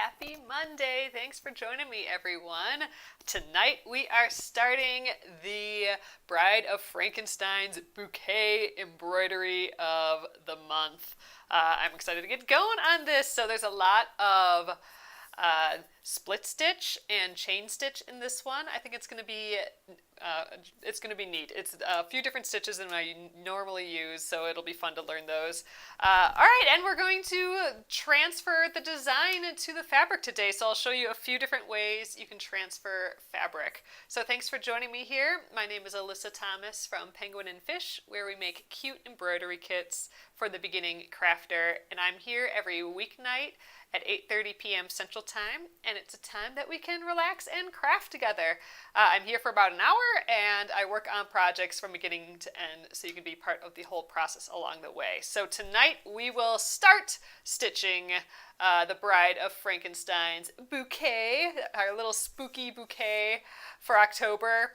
Happy Monday. Thanks for joining me, everyone. Tonight we are starting the Bride of Frankenstein's Bouquet Embroidery of the Month. I'm excited to get going on this. So there's a lot of split stitch and chain stitch in this one. I think it's going to be neat. It's a few different stitches than I normally use, so it'll be fun to learn those. All right, and we're going to transfer the design to the fabric today. So I'll show you a few different ways you can transfer fabric. So thanks for joining me here. My name is Alyssa Thomas from Penguin and Fish, where we make cute embroidery kits for the beginning crafter, and I'm here every weeknight at 8:30 p.m. Central Time, and it's a time that we can relax and craft together. I'm here for about an hour, and I work on projects from beginning to end, so you can be part of the whole process along the way. So tonight we will start stitching the Bride of Frankenstein's Bouquet, our little spooky bouquet for October.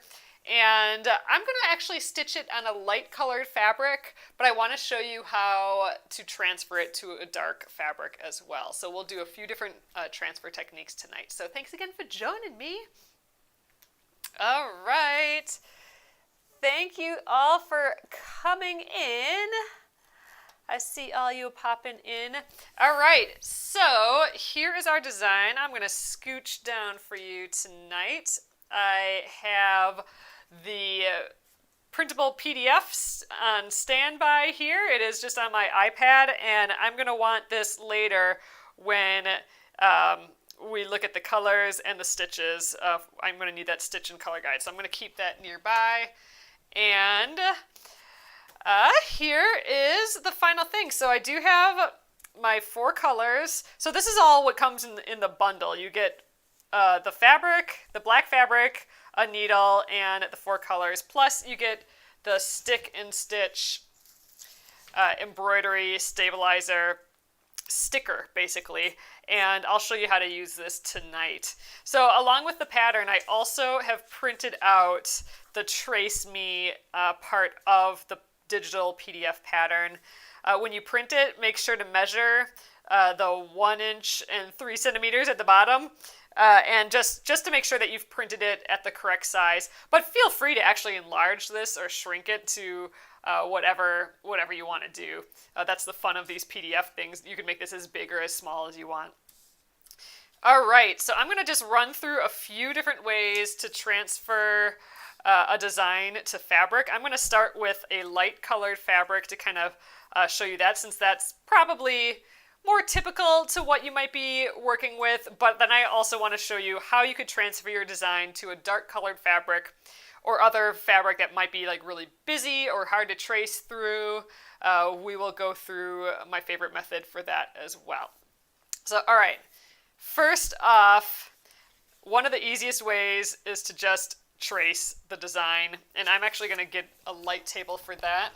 And I'm going to actually stitch it on a light colored fabric, but I want to show you how to transfer it to a dark fabric as well. So we'll do a few different transfer techniques tonight. So thanks again for joining me. All right. Thank you all for coming in. I see all you popping in. All right, so here is our design. I'm going to scooch down for you tonight. I have the printable PDFs on standby here. It is just on my iPad, and I'm going to want this later when we look at the colors and the stitches. I'm going to need that stitch and color guide, so I'm going to keep that nearby. And here is the final thing. So I do have my 4 colors. So this is all what comes in the bundle. You get the fabric, the black fabric, a needle, and the 4 colors. Plus you get the stick and stitch embroidery stabilizer sticker, basically. And I'll show you how to use this tonight. So along with the pattern, I also have printed out the Trace Me part of the digital PDF pattern. When you print it, make sure to measure the 1 inch and 3 centimeters at the bottom. And just to make sure that you've printed it at the correct size. But feel free to actually enlarge this or shrink it to whatever you want to do. That's the fun of these PDF things. You can make this as big or as small as you want. All right, so I'm going to just run through a few different ways to transfer a design to fabric. I'm going to start with a light colored fabric to kind of show you that, since that's probably more typical to what you might be working with, but then I also want to show you how you could transfer your design to a dark colored fabric or other fabric that might be like really busy or hard to trace through. We will go through my favorite method for that as well. So, all right, first off, one of the easiest ways is to just trace the design, and I'm actually going to get a light table for that.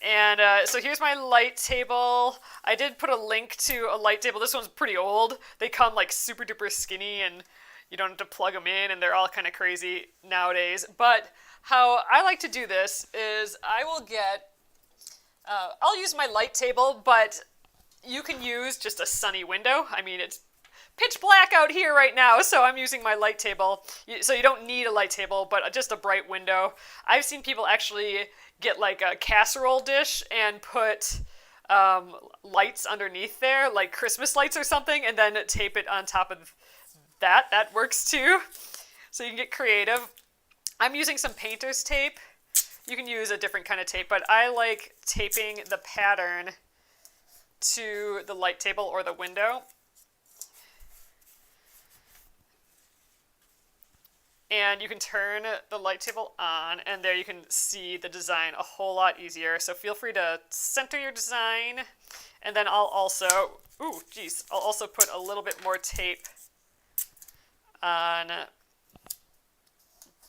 And so here's my light table. I did put a link to a light table. This one's pretty old. They come like super duper skinny, and you don't have to plug them in, and they're all kind of crazy nowadays. But how I like to do this is I will get, I'll use my light table, but you can use just a sunny window. I mean, it's pitch black out here right now, so I'm using my light table. So you don't need a light table, but just a bright window. I've seen people actually get like a casserole dish and put lights underneath there, like Christmas lights or something, and then tape it on top of that. That works too. So you can get creative. I'm using some painter's tape. You can use a different kind of tape, but I like taping the pattern to the light table or the window. And you can turn the light table on, and there you can see the design a whole lot easier. So feel free to center your design. And then I'll also put a little bit more tape on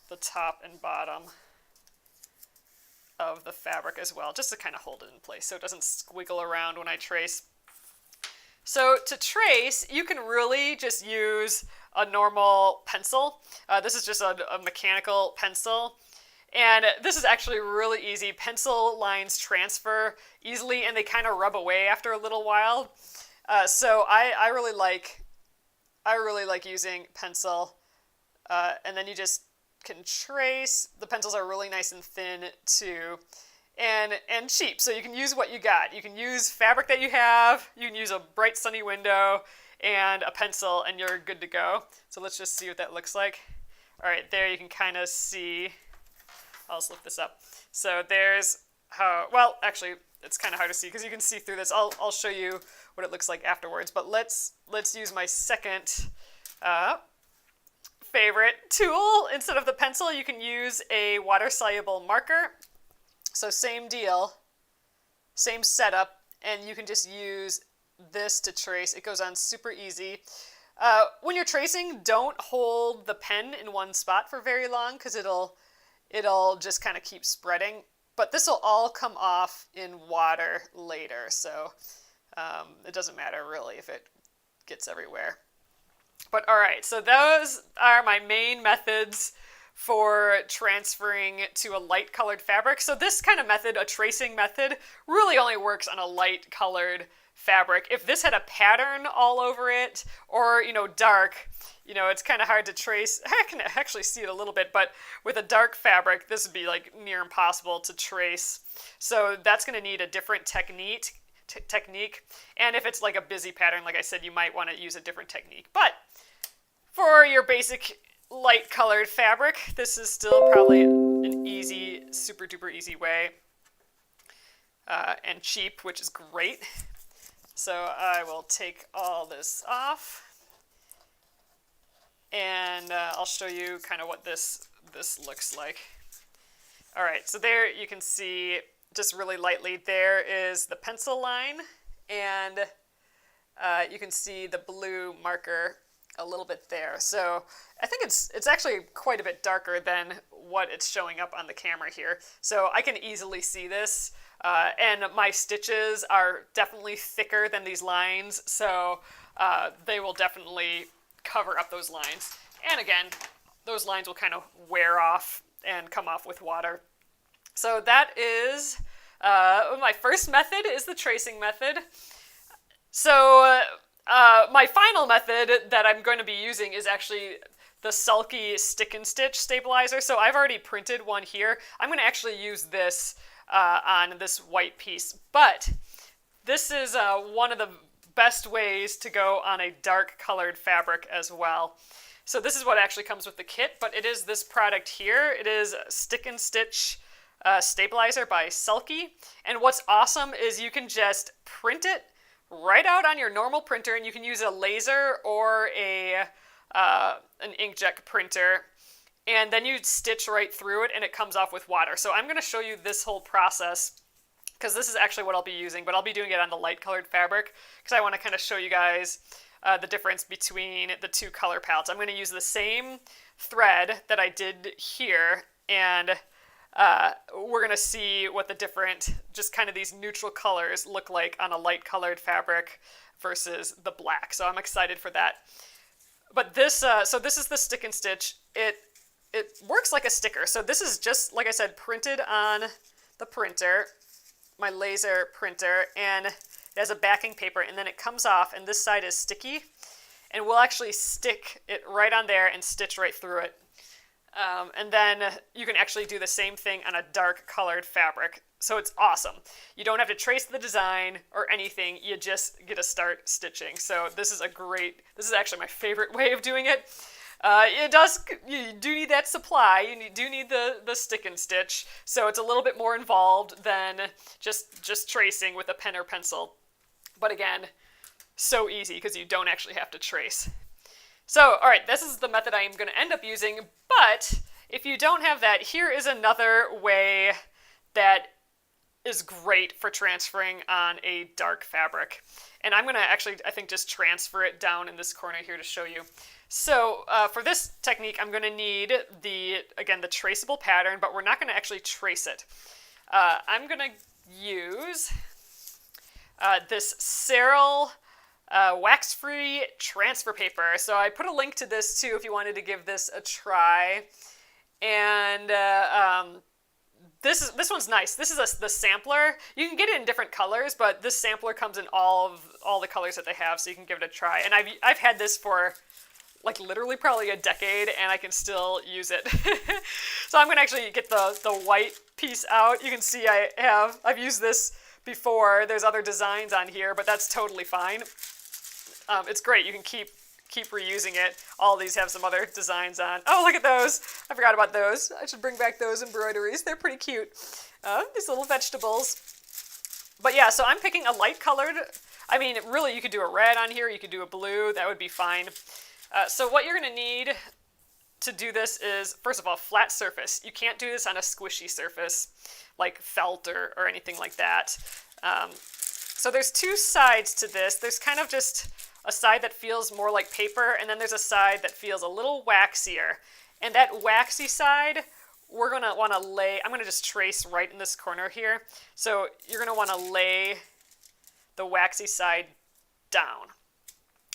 the top and bottom of the fabric as well, just to kind of hold it in place so it doesn't squiggle around when I trace. So to trace, you can really just use a normal pencil. This is just a mechanical pencil. And this is actually really easy. Pencil lines transfer easily, and they kind of rub away after a little while. So I really like using pencil, and then you just can trace. The pencils are really nice and thin too, and cheap. So you can use what you got. You can use fabric that you have. You can use a bright sunny window and a pencil, and you're good to go. So let's just see what that looks like. All right, there you can kind of see. I'll just lift this up. So there's how. Well, actually, it's kind of hard to see because you can see through this. I'll show you what it looks like afterwards. But let's use my second favorite tool. Instead of the pencil, you can use a water-soluble marker. So same deal, same setup, and you can just use this to trace. It goes on super easy. When you're tracing, don't hold the pen in one spot for very long because it'll just kind of keep spreading. But this will all come off in water later, so it doesn't matter really if it gets everywhere. But all right, so those are my main methods for transferring to a light colored fabric. So this kind of method, a tracing method, really only works on a light colored fabric. If this had a pattern all over it, or dark, it's kind of hard to trace. I can actually see it a little bit, but with a dark fabric, this would be like near impossible to trace. So that's going to need a different technique. And if it's like a busy pattern, like I said, you might want to use a different technique. But for your basic light colored fabric, this is still probably an easy, super duper easy way, and cheap, which is great. So I will take all this off, and I'll show you kind of what this looks like. All right, so there you can see just really lightly, there is the pencil line, and you can see the blue marker a little bit there. So I think it's actually quite a bit darker than what it's showing up on the camera here. So I can easily see this, and my stitches are definitely thicker than these lines, so they will definitely cover up those lines. And again, those lines will kind of wear off and come off with water. So that is my first method, is the tracing method. So my final method that I'm going to be using is actually the Sulky Stick and Stitch stabilizer. So I've already printed one here. I'm going to actually use this on this white piece. But this is one of the best ways to go on a dark colored fabric as well. So this is what actually comes with the kit, but it is this product here. It is Stick and Stitch stabilizer by Sulky. And what's awesome is you can just print it right out on your normal printer, and you can use a laser or an inkjet printer, and then you stitch right through it and it comes off with water. So I'm going to show you this whole process because this is actually what I'll be using, but I'll be doing it on the light colored fabric because I want to kind of show you guys the difference between the two color palettes. I'm going to use the same thread that I did here, and we're going to see what the different, just kind of these neutral colors look like on a light colored fabric versus the black. So I'm excited for that. But this, so this is the Stick and Stitch. It works like a sticker. So this is just, like I said, printed on the printer, my laser printer, and it has a backing paper, and then it comes off, and this side is sticky, and we'll actually stick it right on there and stitch right through it. And then you can actually do the same thing on a dark colored fabric. So it's awesome. You don't have to trace the design or anything. You just get to start stitching. So this is actually my favorite way of doing it. You do need that supply. You do need the stick and stitch. So it's a little bit more involved than just tracing with a pen or pencil. But again, so easy because you don't actually have to trace. So, all right, this is the method I am going to end up using, but if you don't have that, here is another way that is great for transferring on a dark fabric. And I'm going to actually, I think, just transfer it down in this corner here to show you. So, for this technique, I'm going to need the traceable pattern, but we're not going to actually trace it. I'm going to use this Serral wax-free transfer paper. So I put a link to this too if you wanted to give this a try. And this one's nice. This is the sampler. You can get it in different colors, but this sampler comes in all all the colors that they have, so you can give it a try. And I've had this for like literally probably a decade, and I can still use it. So I'm going to actually get the white piece out. You can see I've used this before. There's other designs on here, but that's totally fine. It's great. You can keep reusing it. All these have some other designs on. Oh, look at those. I forgot about those. I should bring back those embroideries. They're pretty cute. These little vegetables. But yeah, so I'm picking a light colored. I mean, really, you could do a red on here. You could do a blue. That would be fine. So what you're going to need to do this is, first of all, flat surface. You can't do this on a squishy surface like felt or anything like that. So there's two sides to this. There's kind of just a side that feels more like paper, and then there's a side that feels a little waxier. And that waxy side, we're going to want to lay, I'm going to just trace right in this corner here. So you're going to want to lay the waxy side down.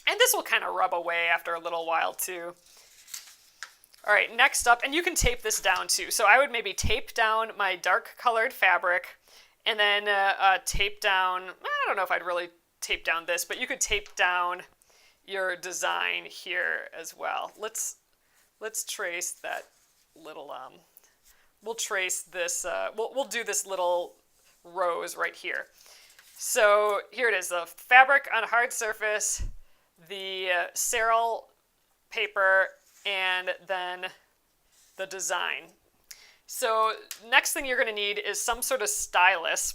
And this will kind of rub away after a little while too. All right, next up, and you can tape this down too. So I would maybe tape down my dark colored fabric and then tape down, I don't know if I'd really tape down this, but you could tape down your design here as well. Let's trace that little, we'll trace this, we'll do this little rose right here. So here it is, the fabric on a hard surface, the cerl paper, and then the design. So next thing you're going to need is some sort of stylus.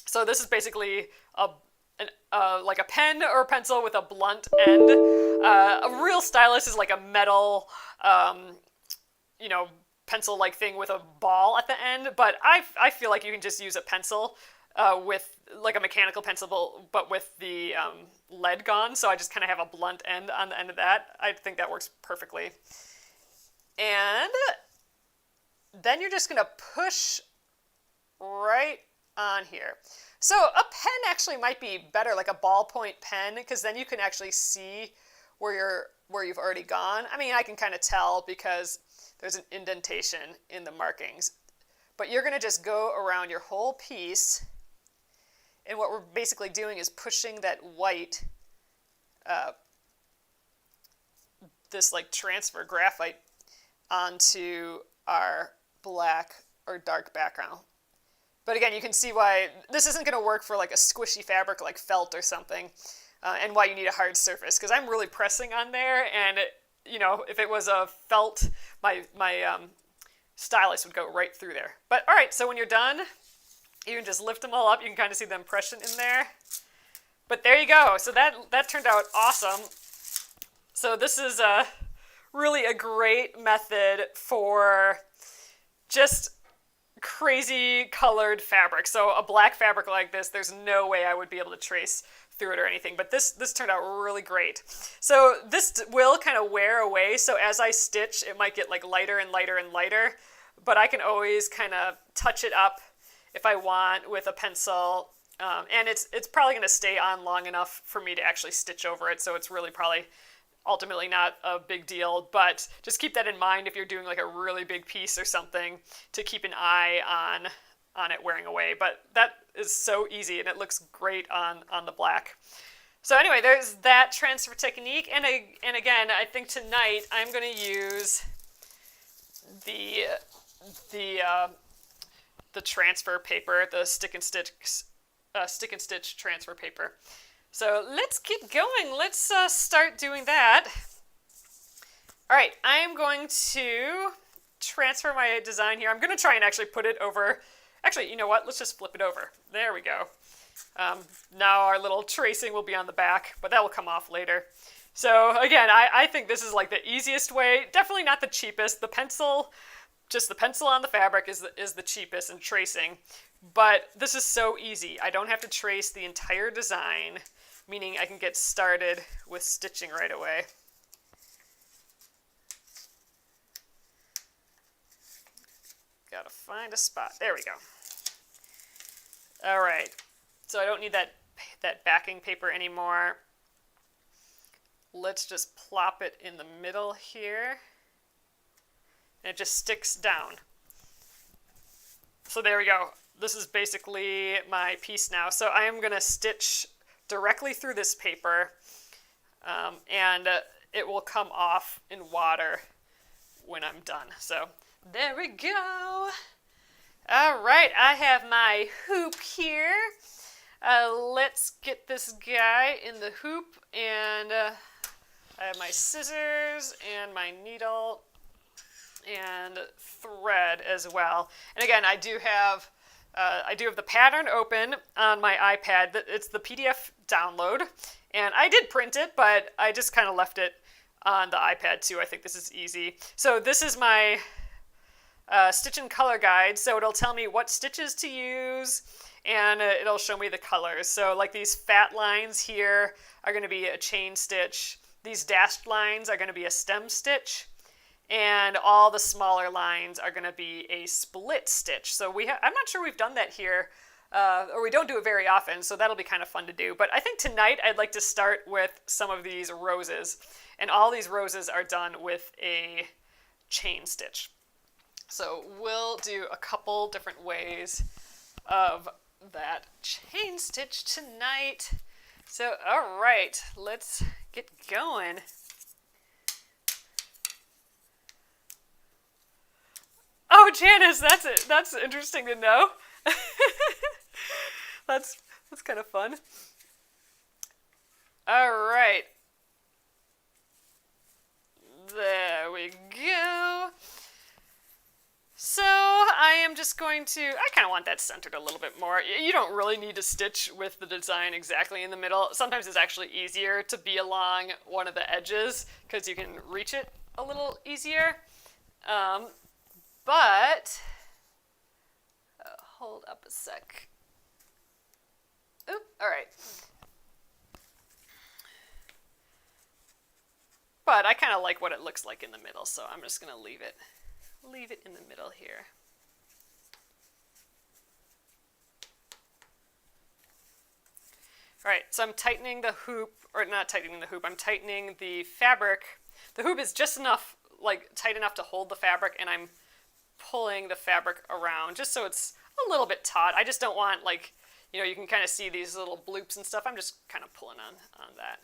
So this is basically like a pen or a pencil with a blunt end. A real stylus is like a metal, pencil-like thing with a ball at the end. But I feel like you can just use a pencil with like a mechanical pencil, but with the lead gone. So I just kind of have a blunt end on the end of that. I think that works perfectly. And then you're just going to push right on here. So a pen actually might be better, like a ballpoint pen, because then you can actually see where you've already gone. I mean, I can kind of tell because there's an indentation in the markings. But you're going to just go around your whole piece. And what we're basically doing is pushing that white, this like transfer graphite onto our black or dark background. But again, you can see why this isn't going to work for like a squishy fabric like felt or something, and why you need a hard surface, because I'm really pressing on there, and if it was a felt, my stylus would go right through there. But all right, so when you're done, you can just lift them all up. You can kind of see the impression in there. But there you go. So that turned out awesome. So this is really a great method for just crazy colored fabric. So a black fabric like this, there's no way I would be able to trace through it or anything. But this turned out really great. So this will kind of wear away. So as I stitch, it might get like lighter and lighter and lighter. But I can always kind of touch it up if I want with a pencil, and it's probably going to stay on long enough for me to actually stitch over it, so it's really probably ultimately not a big deal, but just keep that in mind if you're doing like a really big piece or something, to keep an eye on it wearing away. But that is so easy, and it looks great on the black. So anyway, there's that transfer technique, and again, I think tonight I'm going to use the transfer paper, the stick and stitch transfer paper. So let's get going. Let's start doing that. All right, I'm going to transfer my design here. I'm going to try and actually put it over. Actually, you know what? Let's just flip it over. There we go. Now our little tracing will be on the back, but that will come off later. So again, I think this is like the easiest way. Definitely not the cheapest. The pencil on the fabric is the cheapest in tracing, but this is so easy. I don't have to trace the entire design, meaning I can get started with stitching right away. Gotta find a spot. There we go. All right, so I don't need that backing paper anymore. Let's just plop it in the middle here. And it just sticks down. So there we go. This is basically my piece now. So I am going to stitch directly through this paper, and it will come off in water when I'm done. So there we go. All right, I have my hoop here. Let's get this guy in the hoop, and I have my scissors and my needle and thread as well. And again, I do have the pattern open on my iPad. It's the PDF download, and I did print it, but I just kind of left it on the iPad too. I think this is easy. So this is my stitch and color guide. So it'll tell me what stitches to use, and it'll show me the colors. So like these fat lines here are going to be a chain stitch. These dashed lines are going to be a stem stitch. And all the smaller lines are going to be a split stitch. So I'm not sure we've done that here, or we don't do it very often, so that'll be kind of fun to do. But I think tonight I'd like to start with some of these roses. And all these roses are done with a chain stitch. So we'll do a couple different ways of that chain stitch tonight. So, all right, let's get going. Oh, Janice, that's it. That's interesting to know. That's kind of fun. All right. There we go. So I am just going to, I kind of want that centered a little bit more. You don't really need to stitch with the design exactly in the middle. Sometimes it's actually easier to be along one of the edges because you can reach it a little easier. But, hold up a sec. Oop, all right. But I kind of like what it looks like in the middle, so I'm just going to leave it in the middle here. All right, so I'm tightening the hoop, or not tightening the hoop, I'm tightening the fabric. The hoop is just enough, like tight enough to hold the fabric, and I'm pulling the fabric around just so it's a little bit taut. I just don't want, like, you can kind of see these little bloops and stuff. I'm just kind of pulling on that.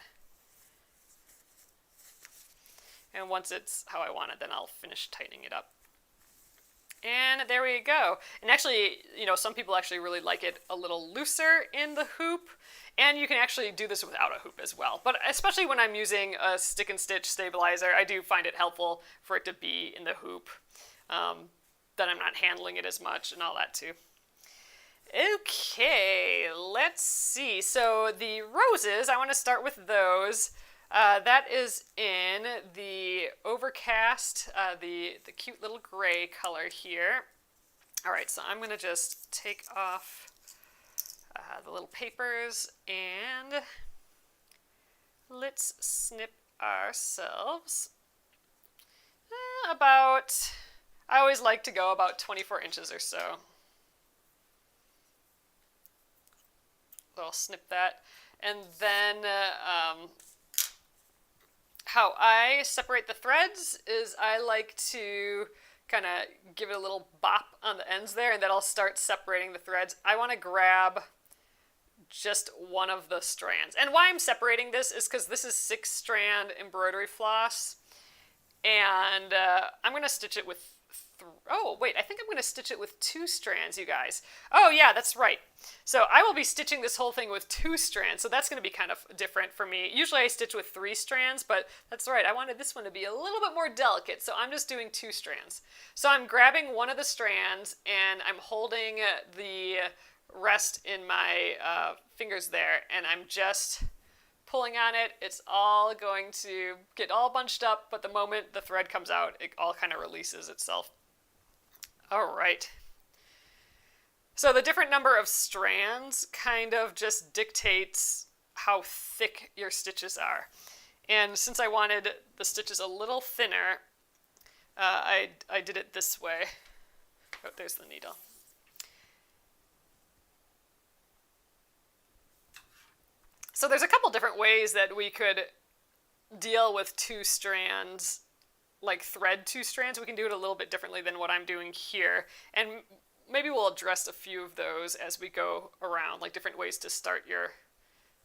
And once it's how I want it, then I'll finish tightening it up. And there we go. And actually, some people actually really like it a little looser in the hoop. And you can actually do this without a hoop as well. But especially when I'm using a stick and stitch stabilizer, I do find it helpful for it to be in the hoop. Then I'm not handling it as much and all that too. Okay, let's see. So the roses, I want to start with those. That is in the Overcast, the cute little gray color here. All right, so I'm going to just take off the little papers and let's snip ourselves about... I always like to go about 24 inches or so. So I'll snip that. And then how I separate the threads is I like to kind of give it a little bop on the ends there, and then I'll start separating the threads. I want to grab just one of the strands. And why I'm separating this is because this is 6-strand embroidery floss. And I'm going to stitch it with... I think I'm going to stitch it with 2 strands, you guys. Oh, yeah, that's right. So I will be stitching this whole thing with 2 strands, so that's going to be kind of different for me. Usually I stitch with 3 strands, but that's right. I wanted this one to be a little bit more delicate, so I'm just doing 2 strands. So I'm grabbing one of the strands, and I'm holding the rest in my fingers there, and I'm just pulling on it. It's all going to get all bunched up, but the moment the thread comes out, it all kind of releases itself. All right. So the different number of strands kind of just dictates how thick your stitches are. And since I wanted the stitches a little thinner, I did it this way. Oh, there's the needle. So there's a couple different ways that we could deal with 2 strands, like thread 2 strands. We can do it a little bit differently than what I'm doing here. And maybe we'll address a few of those as we go around, like different ways to start your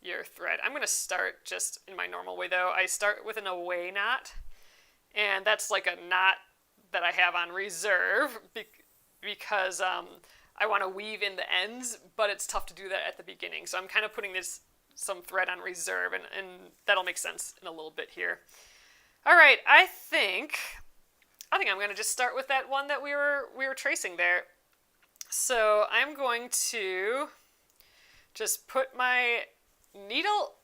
your thread. I'm going to start just in my normal way though. I start with an away knot, and that's like a knot that I have on reserve because I want to weave in the ends, but it's tough to do that at the beginning. So I'm kind of putting some thread on reserve, and that'll make sense in a little bit here. All right, I think I'm going to just start with that one that we were tracing there. So I'm going to just put my needle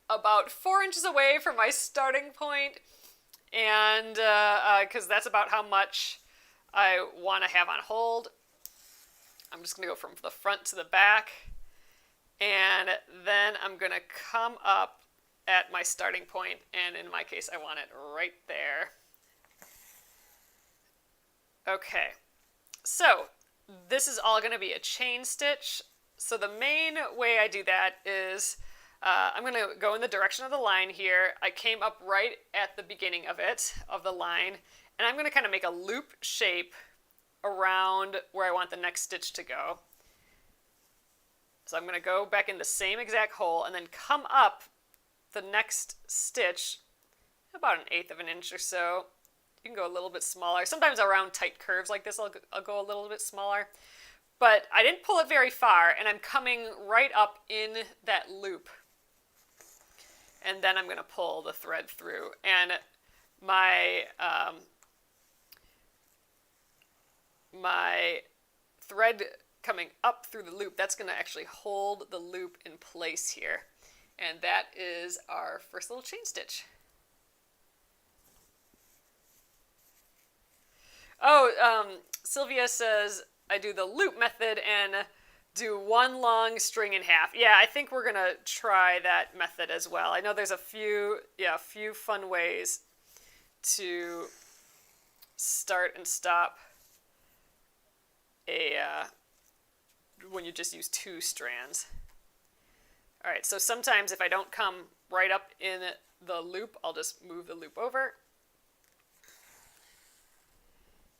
about 4 inches away from my starting point, and because that's about how much I want to have on hold. I'm just going to go from the front to the back, and then I'm going to come up at my starting point, and in my case I want it right there. Okay, so this is all going to be a chain stitch. So the main way I do that is I'm going to go in the direction of the line here. I came up right at the beginning of the line, and I'm going to kind of make a loop shape around where I want the next stitch to go. So I'm going to go back in the same exact hole and then come up the next stitch about 1/8 of an inch or so. You can go a little bit smaller. Sometimes around tight curves like this, I'll go a little bit smaller. But I didn't pull it very far, and I'm coming right up in that loop. And then I'm going to pull the thread through. And my thread coming up through the loop, that's going to actually hold the loop in place here. And that is our first little chain stitch. Oh, Sylvia says I do the loop method and do one long string in half. Yeah, I think we're gonna try that method as well. I know there's a few fun ways to start and stop when you just use 2 strands. All right, so sometimes if I don't come right up in the loop, I'll just move the loop over.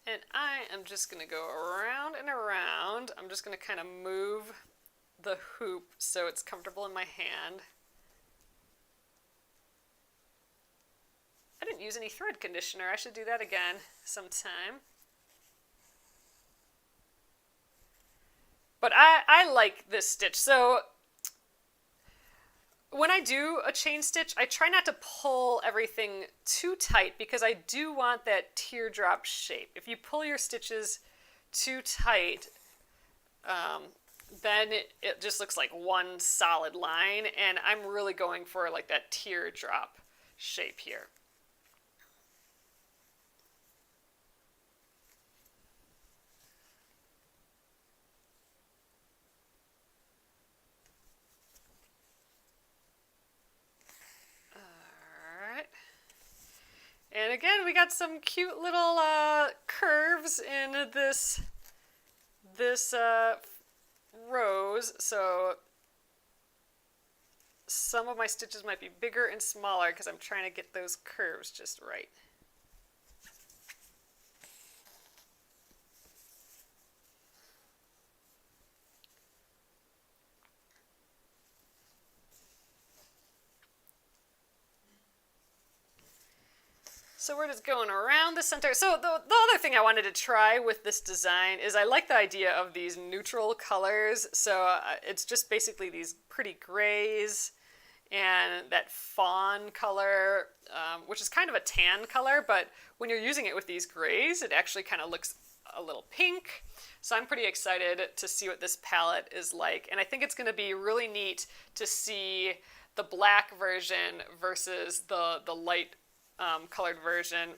And I am just going to go around and around. I'm just going to kind of move the hoop so it's comfortable in my hand. I didn't use any thread conditioner. I should do that again sometime. But I like this stitch. So when I do a chain stitch, I try not to pull everything too tight because I do want that teardrop shape. If you pull your stitches too tight, then it just looks like one solid line, and I'm really going for like that teardrop shape here. And again, we got some cute little curves in this rows. So some of my stitches might be bigger and smaller because I'm trying to get those curves just right. So we're just going around the center. So the other thing I wanted to try with this design is I like the idea of these neutral colors. So it's just basically these pretty grays and that fawn color, which is kind of a tan color, but when you're using it with these grays, it actually kind of looks a little pink. So I'm pretty excited to see what this palette is like. And I think it's going to be really neat to see the black version versus the light colored version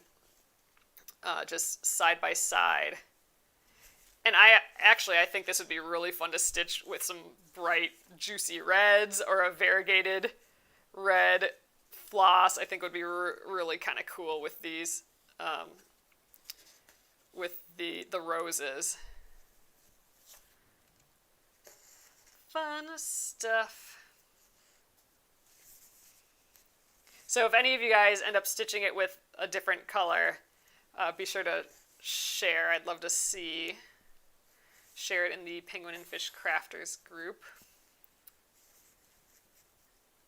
just side by side. And I think this would be really fun to stitch with some bright juicy reds or a variegated red floss. I think would be really kind of cool with these with the roses. Fun stuff. So if any of you guys end up stitching it with a different color, be sure to share. I'd love to share it in the Penguin and Fish Crafters group.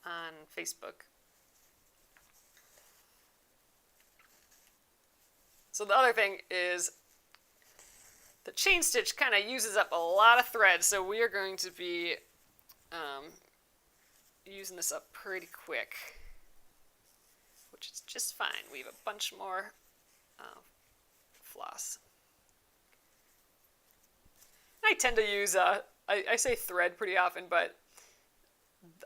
on Facebook. So the other thing is the chain stitch kind of uses up a lot of thread, so we are going to be using this up pretty quick, which is just fine. We have a bunch more floss. I tend to use, I say thread pretty often, but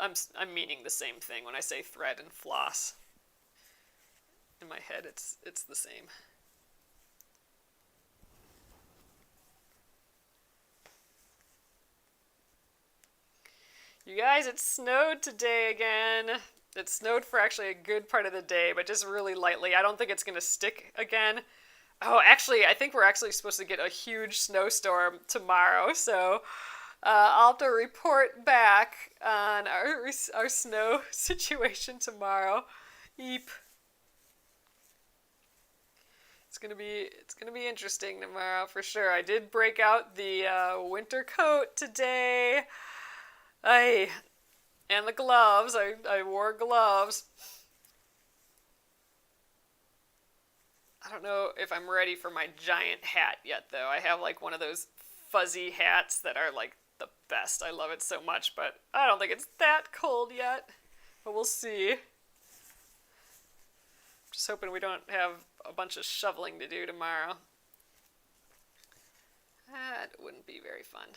I'm meaning the same thing when I say thread and floss. In my head, it's the same. You guys, it snowed today again. It snowed for actually a good part of the day, but just really lightly. I don't think it's going to stick again. Oh, actually, I think we're actually supposed to get a huge snowstorm tomorrow, so I'll have to report back on our snow situation tomorrow. Eep. It's gonna be interesting tomorrow for sure. I did break out the winter coat today. And the gloves. I wore gloves. I don't know if I'm ready for my giant hat yet, though. I have like one of those fuzzy hats that are like the best. I love it so much, but I don't think it's that cold yet. But we'll see. Just hoping we don't have a bunch of shoveling to do tomorrow. That wouldn't be very fun.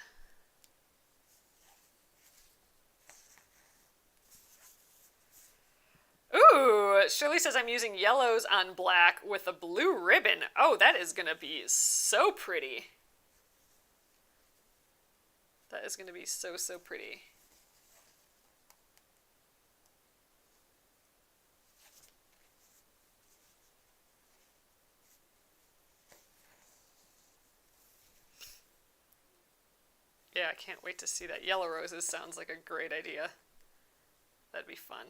Ooh, Shirley says I'm using yellows on black with a blue ribbon. Oh, that is going to be so pretty. That is going to be so, so pretty. Yeah, I can't wait to see that. Yellow roses sounds like a great idea. That'd be fun.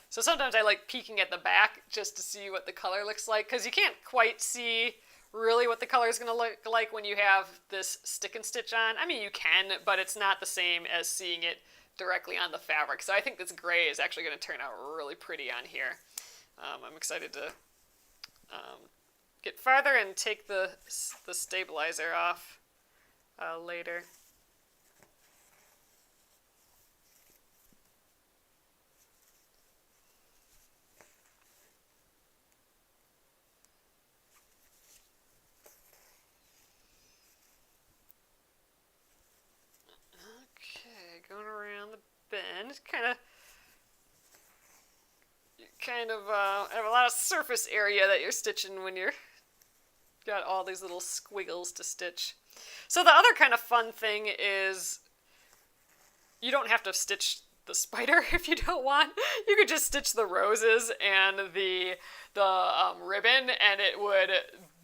So sometimes I like peeking at the back just to see what the color looks like, because you can't quite see really what the color is going to look like when you have this stick and stitch on. I mean, you can, but it's not the same as seeing it directly on the fabric. So I think this gray is actually going to turn out really pretty on here. I'm excited to get farther and take the stabilizer off later. Going around the bend, kind of have a lot of surface area that you're stitching when you're got all these little squiggles to stitch. So the other kind of fun thing is you don't have to stitch the spider if you don't want. You could just stitch the roses and the ribbon, and it would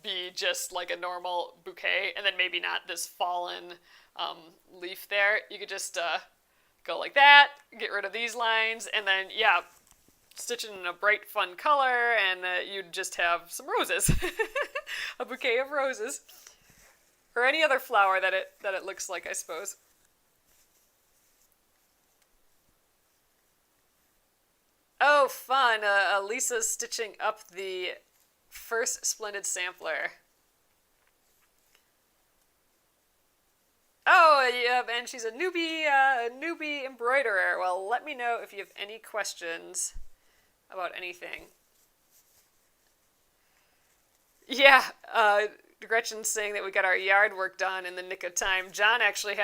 be just like a normal bouquet, and then maybe not this fallen leaf there. You could just go like that, get rid of these lines, and then, yeah, stitch it in a bright, fun color, and you'd just have some roses. A bouquet of roses. Or any other flower that it looks like, I suppose. Oh, fun. Alyssa's stitching up the first Splendid Sampler. Oh, yeah, and she's a newbie embroiderer. Well, let me know if you have any questions about anything. Yeah, Gretchen's saying that we got our yard work done in the nick of time. John actually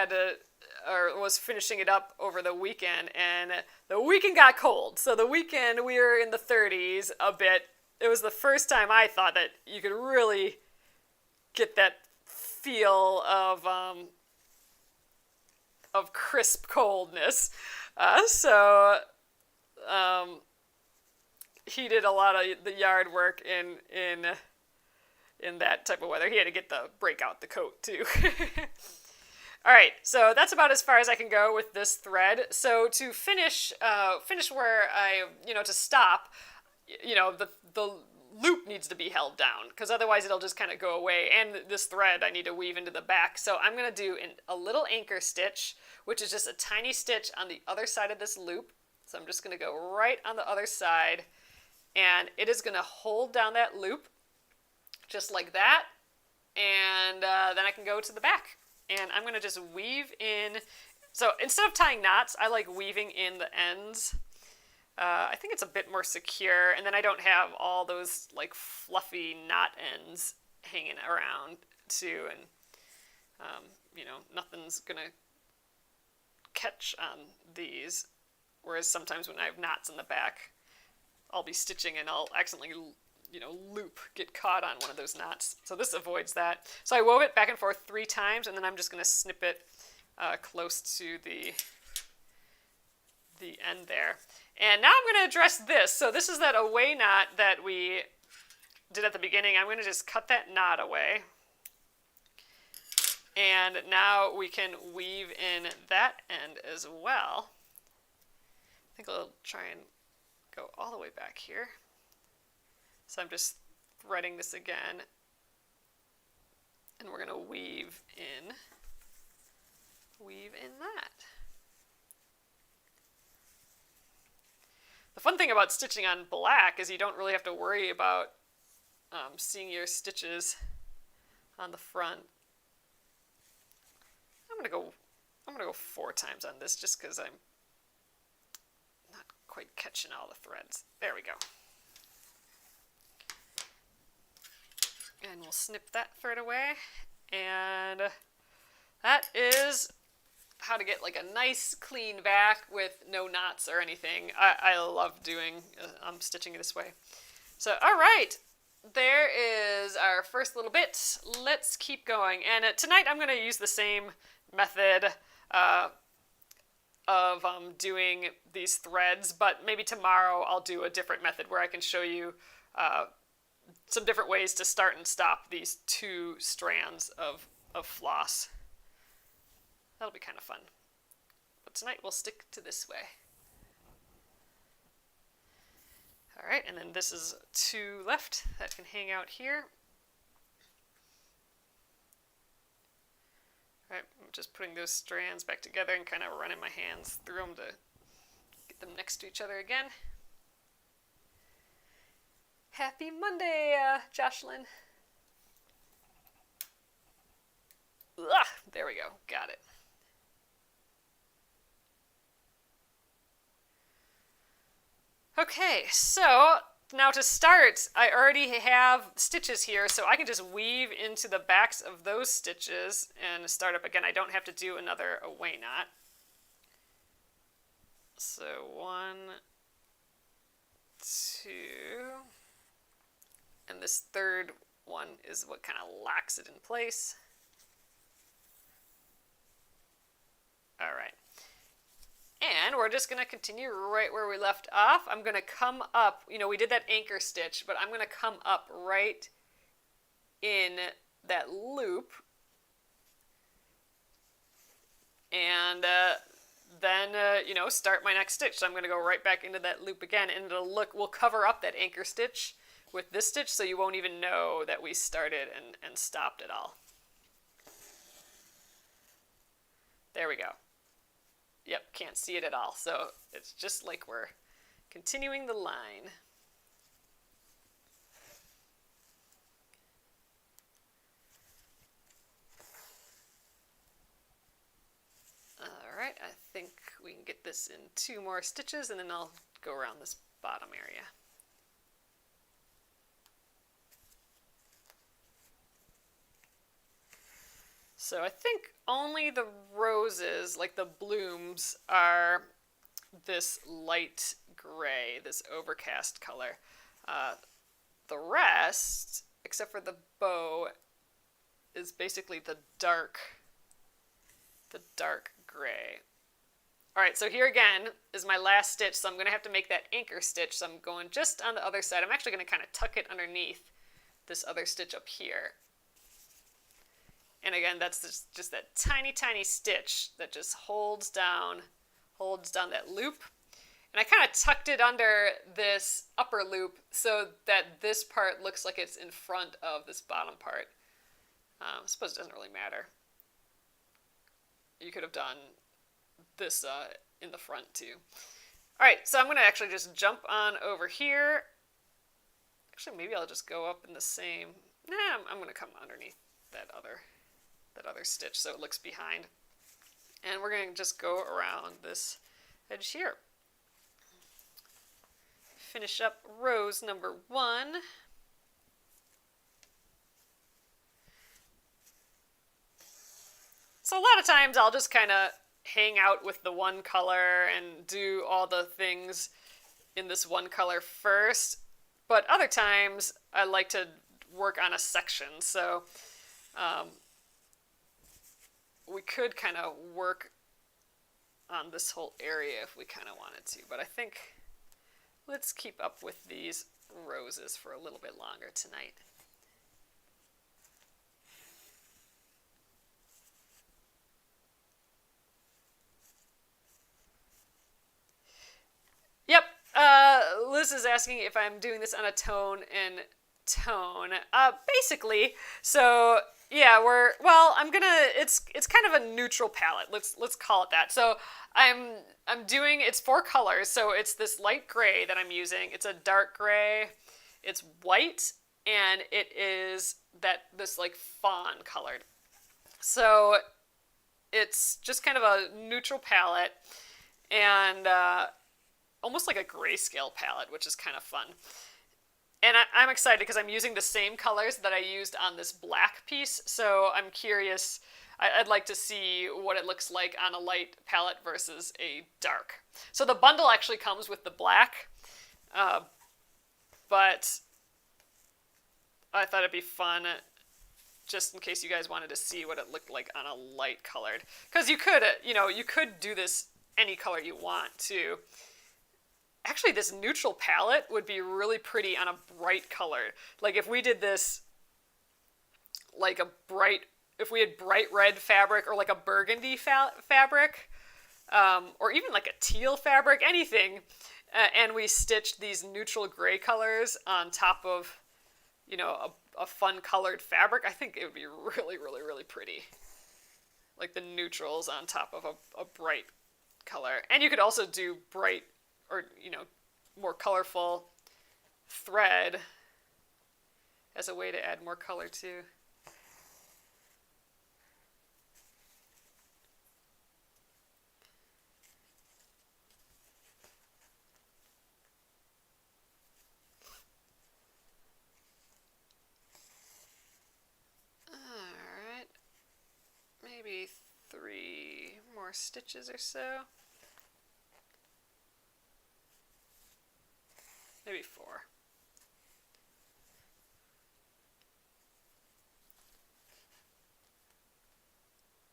was finishing it up over the weekend, and the weekend got cold. So the weekend we were in the 30s a bit. It was the first time I thought that you could really get that feel of crisp coldness. He did a lot of the yard work in that type of weather. He had to break out the coat too. All right, so that's about as far as I can go with this thread. So to finish where to stop, the loop needs to be held down because otherwise it'll just kind of go away. And this thread I need to weave into the back. So I'm going to do a little anchor stitch, which is just a tiny stitch on the other side of this loop. So I'm just going to go right on the other side, and it is going to hold down that loop just like that. And then I can go to the back, and I'm going to just weave in. So instead of tying knots, I like weaving in the ends. I think it's a bit more secure, and then I don't have all those like fluffy knot ends hanging around too, and you know, nothing's gonna catch on these. Whereas sometimes when I have knots in the back, I'll be stitching and I'll accidentally, you know, get caught on one of those knots. So this avoids that. So I wove it back and forth 3 times, and then I'm just gonna snip it close to the end there. And now I'm going to address this. So this is that away knot that we did at the beginning. I'm going to just cut that knot away. And now we can weave in that end as well. I think I'll try and go all the way back here. So I'm just threading this again. And we're going to weave in that. The fun thing about stitching on black is you don't really have to worry about seeing your stitches on the front. I'm gonna go 4 times on this just because I'm not quite catching all the threads. There we go. And we'll snip that thread away, and that is how to get like a nice clean back with no knots or anything. I love doing stitching this way. So all right, there is our first little bit. Let's keep going, and tonight I'm going to use the same method of doing these threads, but maybe tomorrow I'll do a different method where I can show you some different ways to start and stop these 2 strands of floss. That'll be kind of fun. But tonight we'll stick to this way. All right, and then this is 2 left that can hang out here. All right, I'm just putting those strands back together and kind of running my hands through them to get them next to each other again. Happy Monday, Jocelyn. Ugh, there we go, got it. Okay, so now to start, I already have stitches here, so I can just weave into the backs of those stitches and start up again. I don't have to do another away knot. So 1, 2, and this third one is what kind of locks it in place. All right. And we're just going to continue right where we left off. I'm going to come up, you know, we did that anchor stitch, but I'm going to come up right in that loop. And then, you know, start my next stitch. So I'm going to go right back into that loop again, and we'll cover up that anchor stitch with this stitch so you won't even know that we started and stopped at all. There we go. Yep, can't see it at all. So it's just like we're continuing the line. All right, I think we can get this in 2 more stitches, and then I'll go around this bottom area. So I think only the roses, like the blooms, are this light gray, this overcast color. The rest, except for the bow, is basically the dark gray. All right, so here again is my last stitch, so I'm going to have to make that anchor stitch. So I'm going just on the other side. I'm actually going to kind of tuck it underneath this other stitch up here. And again, that's just that tiny, tiny stitch that just holds down that loop. And And I kind of tucked it under this upper loop so that this part looks like it's in front of this bottom part. I suppose it doesn't really matter. You could have done this in the front too. All right, so I'm going to actually just jump on over here. Actually, maybe I'll just go up in the same... Nah, I'm going to come underneath that other stitch so it looks behind. And we're going to just go around this edge here. Finish up rose number 1. So a lot of times I'll just kind of hang out with the one color and do all the things in this one color first. But other times I like to work on a section. So we could kind of work on this whole area if we kind of wanted to. But I think let's keep up with these roses for a little bit longer tonight. Yep, Liz is asking if I'm doing this on a tone and tone. Basically, so yeah, it's kind of a neutral palette. Let's call it that. So I'm doing, it's 4 colors. So it's this light gray that I'm using. It's a dark gray. It's white, and it is this like fawn colored. So it's just kind of a neutral palette, and almost like a grayscale palette, which is kind of fun. And I'm excited because I'm using the same colors that I used on this black piece, so I'm curious. I'd like to see what it looks like on a light palette versus a dark. So the bundle actually comes with the black, but I thought it'd be fun just in case you guys wanted to see what it looked like on a light colored. Because you could do this any color you want too. Actually, this neutral palette would be really pretty on a bright color. Like if we did this like if we had bright red fabric or like a burgundy fabric, or even like a teal fabric, anything, and we stitched these neutral gray colors on top of, a fun colored fabric, I think it would be really, really, really pretty. Like the neutrals on top of a bright color. And you could also do bright or, more colorful thread as a way to add more color too. Alright, maybe 3 more stitches or so. Maybe 4.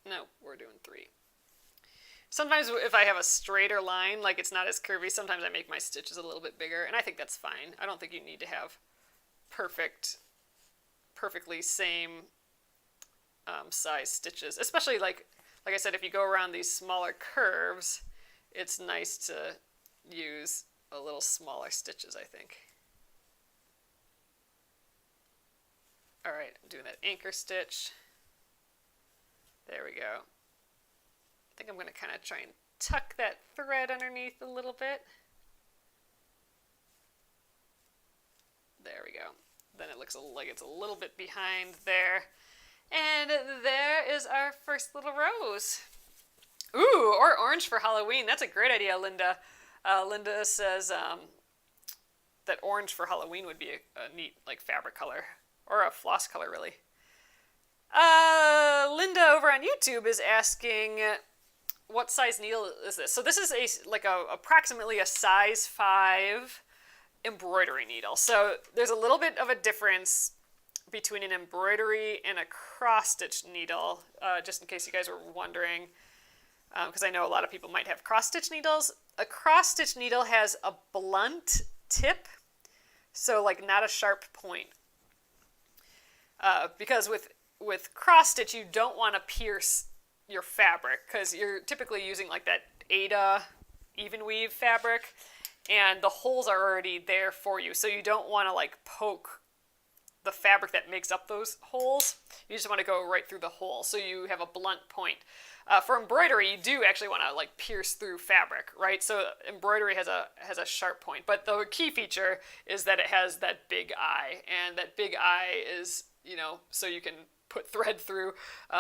No, we're doing 3. Sometimes if I have a straighter line, like it's not as curvy, sometimes I make my stitches a little bit bigger, and I think that's fine. I don't think you need to have perfectly same size stitches, especially like I said, if you go around these smaller curves, it's nice to use a little smaller stitches, I think. Alright, I'm doing that anchor stitch. There we go. I think I'm going to kind of try and tuck that thread underneath a little bit. There we go. Then it looks like it's a little bit behind there. And there is our first little rose. Ooh, or orange for Halloween. That's a great idea, Linda. Linda says that orange for Halloween would be a neat fabric color, or a floss color, really. Linda over on YouTube is asking, what size needle is this? So this is approximately a size 5 embroidery needle. So there's a little bit of a difference between an embroidery and a cross-stitch needle, just in case you guys were wondering. Because I know a lot of people might have cross-stitch needles. A cross-stitch needle has a blunt tip, so not a sharp point. Because with cross-stitch, you don't want to pierce your fabric, because you're typically using that Aida even weave fabric, and the holes are already there for you. So you don't want to like poke the fabric that makes up those holes. You just want to go right through the hole so you have a blunt point. For embroidery, you do actually want to like pierce through fabric, right? So embroidery has a sharp point, but the key feature is that it has that big eye, and that big eye is, you know, so you can put thread through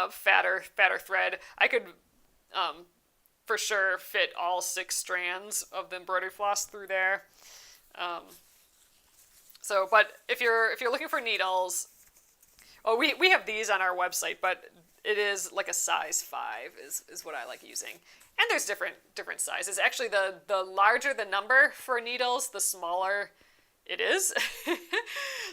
fatter thread. I could for sure fit all 6 strands of the embroidery floss through there. But if you're looking for needles, oh, we have these on our website, but it is like a size 5 is what I like using. And there's different sizes. Actually, the larger the number for needles, the smaller it is.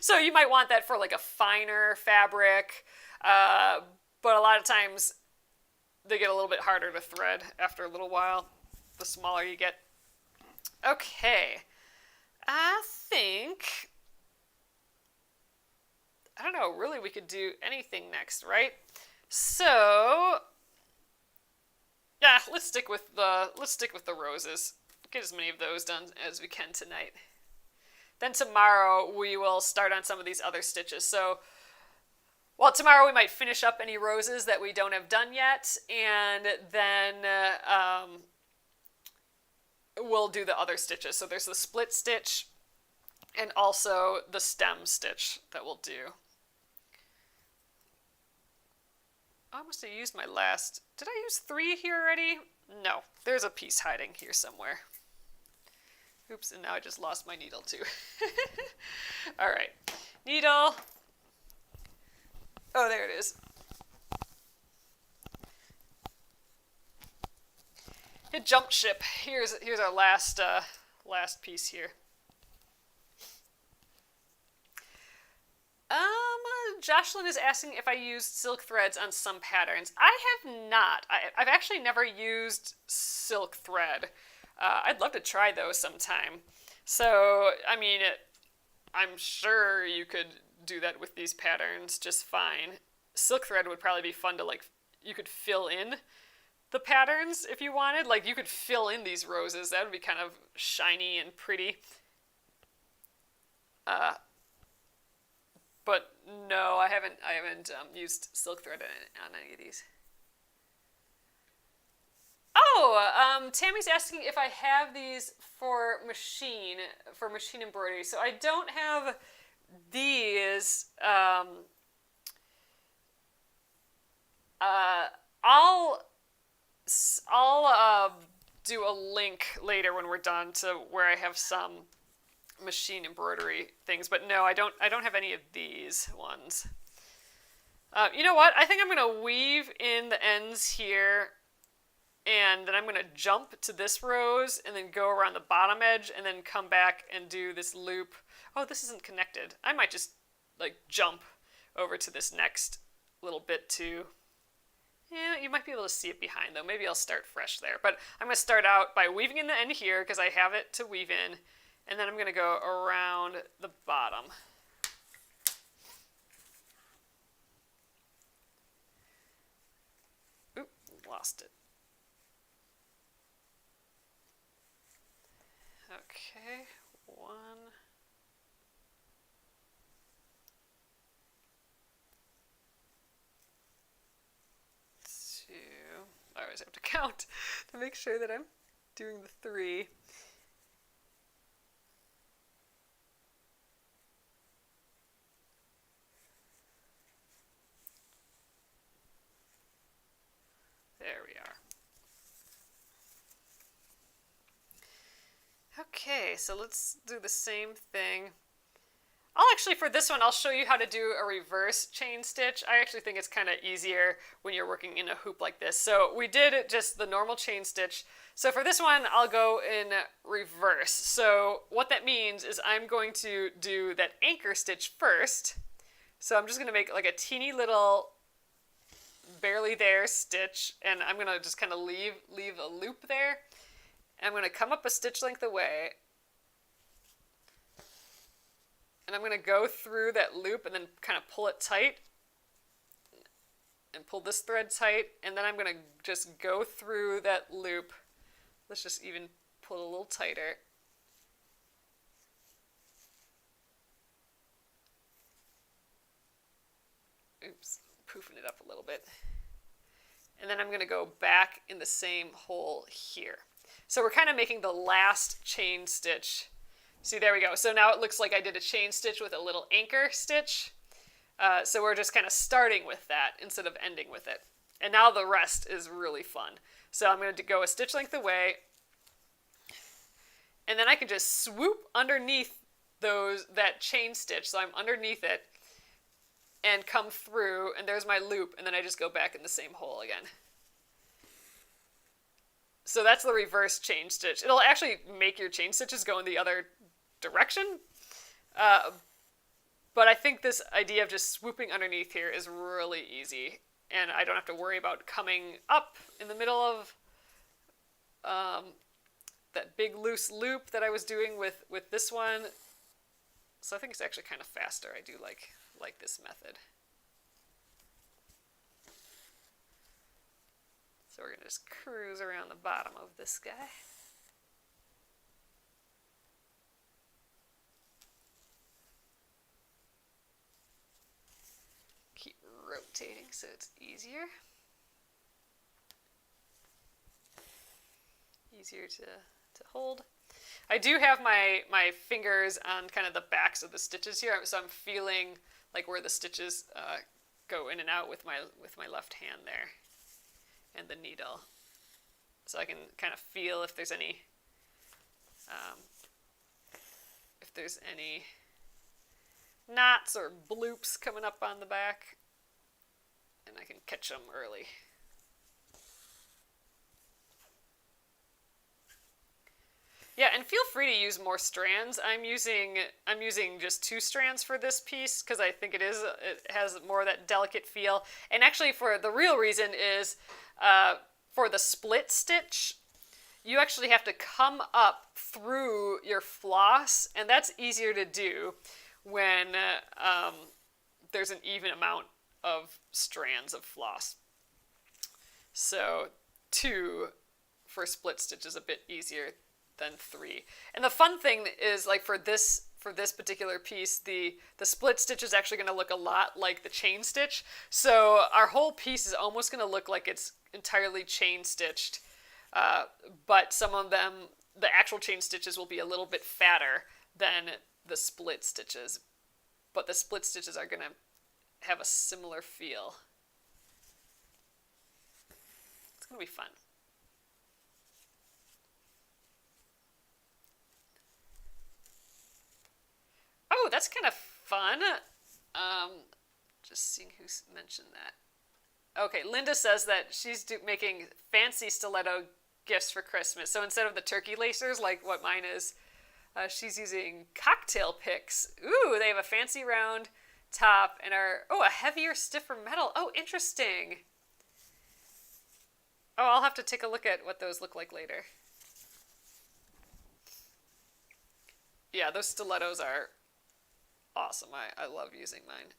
So you might want that for like a finer fabric, but a lot of times they get a little bit harder to thread after a little while, the smaller you get. Okay, I think, I don't know, really we could do anything next, right? So, yeah, let's stick with the roses. Get as many of those done as we can tonight. Then tomorrow we will start on some of these other stitches. So, well, tomorrow we might finish up any roses that we don't have done yet, and then we'll do the other stitches. So there's the split stitch and also the stem stitch that we'll do. I must have used my last... Did I use 3 here already? No, there's a piece hiding here somewhere. Oops, and now I just lost my needle too. All right, needle. Oh, there it is. It jumped ship. Here's our last piece here. Jocelyn is asking if I used silk threads on some patterns. I have not. I've actually never used silk thread. I'd love to try those sometime. So, I mean, I'm sure you could do that with these patterns just fine. Silk thread would probably be fun to, like, you could fill in the patterns if you wanted. Like, you could fill in these roses. That would be kind of shiny and pretty. But no, I haven't used silk thread on any of these. Oh, Tammy's asking if I have these for machine embroidery. So I don't have these. I'll do a link later when we're done to where I have some machine embroidery things, but no, I don't have any of these ones. You know what? I think I'm gonna weave in the ends here, and then I'm gonna jump to this rose and then go around the bottom edge and then come back and do this loop. Oh, this isn't connected. I might just like jump over to this next little bit too. Yeah, you might be able to see it behind though. Maybe I'll start fresh there. But I'm gonna start out by weaving in the end here because I have it to weave in. And then I'm going to go around the bottom. Oop, lost it. Okay, 1. 2. I always have to count to make sure that I'm doing the 3. There we are. Okay, so let's do the same thing. For this one, I'll show you how to do a reverse chain stitch. I actually think it's kind of easier when you're working in a hoop like this. So we did just the normal chain stitch. So for this one, I'll go in reverse. So what that means is I'm going to do that anchor stitch first. So I'm just going to make like a teeny little barely there stitch, and I'm going to just kind of leave a loop there. And I'm going to come up a stitch length away, and I'm going to go through that loop and then kind of pull it tight and pull this thread tight, and then I'm going to just go through that loop. Let's just even pull it a little tighter. oops, poofing it up a little bit. And then I'm going to go back in the same hole here. So we're kind of making the last chain stitch. See, there we go. So now it looks like I did a chain stitch with a little anchor stitch. So we're just kind of starting with that instead of ending with it. And now the rest is really fun. So I'm going to go a stitch length away. And then I can just swoop underneath that chain stitch. So I'm underneath it and come through, and there's my loop, and then I just go back in the same hole again. So that's the reverse chain stitch. It'll actually make your chain stitches go in the other direction. But I think this idea of just swooping underneath here is really easy, and I don't have to worry about coming up in the middle of that big loose loop that I was doing with this one. So I think it's actually kind of faster. I do like this method. So we're going to just cruise around the bottom of this guy. Keep rotating so it's easier. Easier to hold. I do have my fingers on kind of the backs of the stitches here, so I'm feeling like where the stitches go in and out with my left hand there, and the needle, so I can kind of feel if there's any knots or bloops coming up on the back, and I can catch them early. Yeah, and feel free to use more strands. I'm using just 2 strands for this piece because I think it has more of that delicate feel. And actually, for the real reason is for the split stitch, you actually have to come up through your floss, and that's easier to do when there's an even amount of strands of floss. So 2 for split stitch is a bit easier than 3. And the fun thing is, like, for this particular piece, the split stitch is actually going to look a lot like the chain stitch. So our whole piece is almost going to look like it's entirely chain stitched. But some of them, the actual chain stitches will be a little bit fatter than the split stitches. But the split stitches are going to have a similar feel. It's going to be fun. Oh, that's kind of fun. Just seeing who mentioned that. Okay, Linda says that she's making fancy stiletto gifts for Christmas. So instead of the turkey lacers, like what mine is, she's using cocktail picks. Ooh, they have a fancy round top and a heavier, stiffer metal. Oh, interesting. Oh, I'll have to take a look at what those look like later. Yeah, those stilettos are awesome. I love using mine.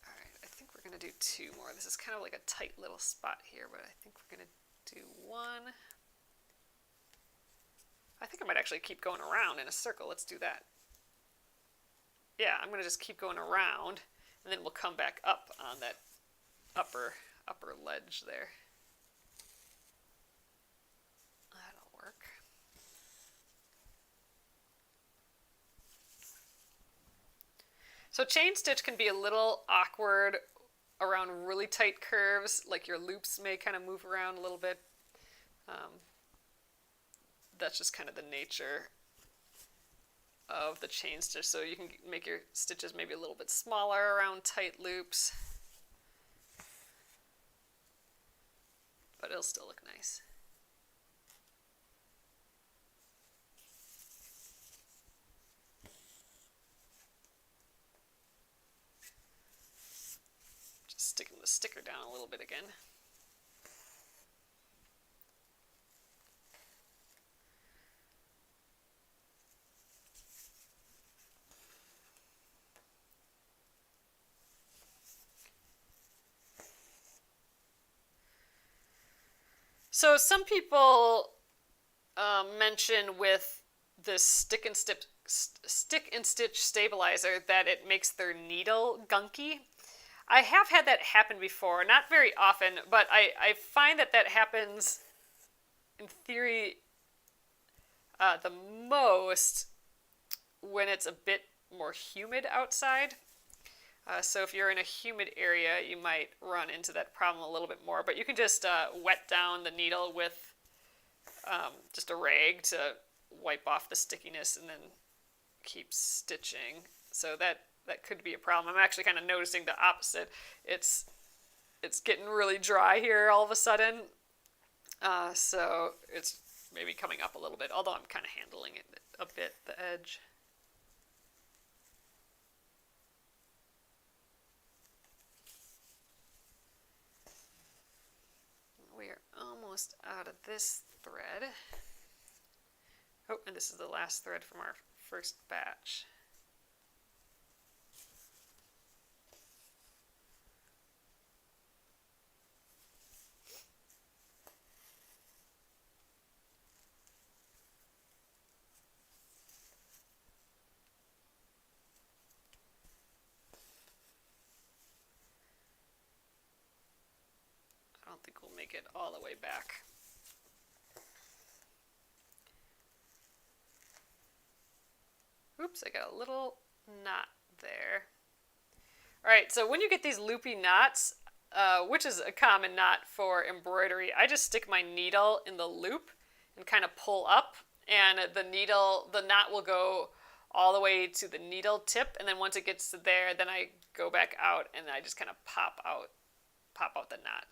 Alright, I think we're going to do 2 more. This is kind of like a tight little spot here, but I think we're going to do 1. I think I might actually keep going around in a circle. Let's do that. Yeah, I'm going to just keep going around, and then we'll come back up on that upper ledge there. That'll work. So chain stitch can be a little awkward around really tight curves, like your loops may kind of move around a little bit. That's just kind of the nature of the chain stitch. So you can make your stitches maybe a little bit smaller around tight loops, but it'll still look nice. Just sticking the sticker down a little bit again. So some people mention with this stick and stitch stabilizer that it makes their needle gunky. I have had that happen before, not very often, but I find that happens in theory the most when it's a bit more humid outside. So if you're in a humid area, you might run into that problem a little bit more. But you can just wet down the needle with just a rag to wipe off the stickiness and then keep stitching. So that could be a problem. I'm actually kind of noticing the opposite. It's getting really dry here all of a sudden. So it's maybe coming up a little bit, although I'm kind of handling it a bit, the edge. We are almost out of this thread. Oh, and this is the last thread from our first batch. I don't think we'll make it all the way back. Oops, I got a little knot there. All right, so when you get these loopy knots, which is a common knot for embroidery, I just stick my needle in the loop and kind of pull up, and the knot will go all the way to the needle tip, and then once it gets to there, then I go back out and I just kind of pop out the knot.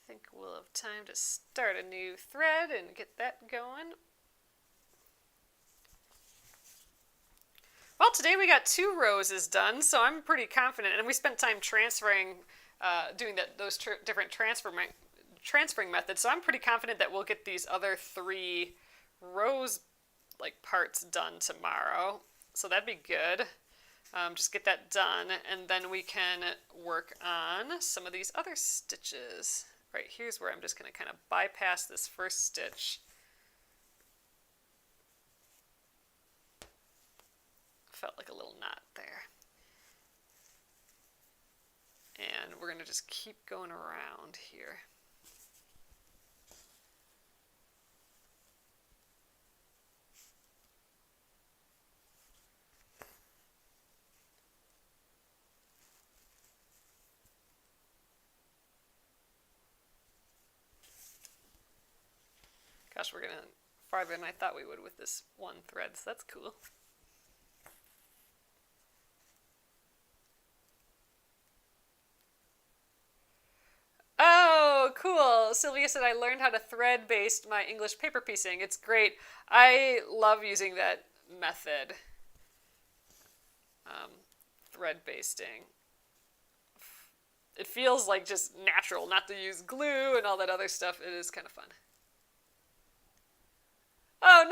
I think we'll have time to start a new thread and get that going. Well, today we got 2 roses done, so I'm pretty confident, and we spent time transferring, doing those different transferring methods, so I'm pretty confident that we'll get these other 3 rose parts done tomorrow, so that'd be good. Just get that done, and then we can work on some of these other stitches. Right, here's where I'm just going to kind of bypass this first stitch. Felt like a little knot there. And we're going to just keep going around here. Gosh, we're getting farther than I thought we would with this one thread, so that's cool. Oh, cool. Sylvia said I learned how to thread-based my English paper piecing. It's great. I love using that method. Thread basting. It feels like just natural, not to use glue and all that other stuff. It is kind of fun. Oh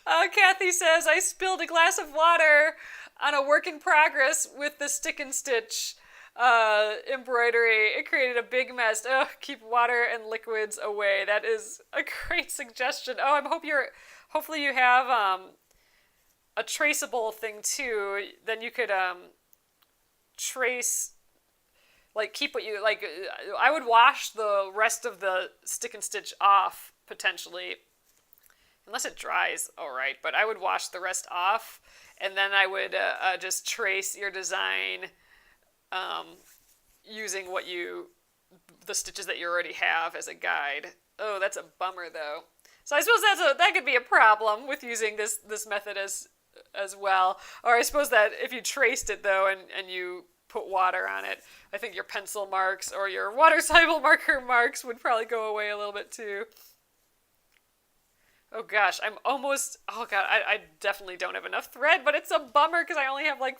no! Kathy says, I spilled a glass of water on a work in progress with the stick and stitch embroidery. It created a big mess. Oh, keep water and liquids away. That is a great suggestion. Oh, hopefully you have a traceable thing too. Then you could trace, keep what you, I would wash the rest of the stick and stitch off potentially, unless it dries all right, but I would wash the rest off, and then I would just trace your design using the stitches that you already have as a guide. Oh, that's a bummer though. So I suppose that could be a problem with using this method as well. Or I suppose that if you traced it though and you put water on it, I think your pencil marks or your water-soluble marker marks would probably go away a little bit too. Oh gosh, I'm almost, oh god, I definitely don't have enough thread, but it's a bummer because I only have like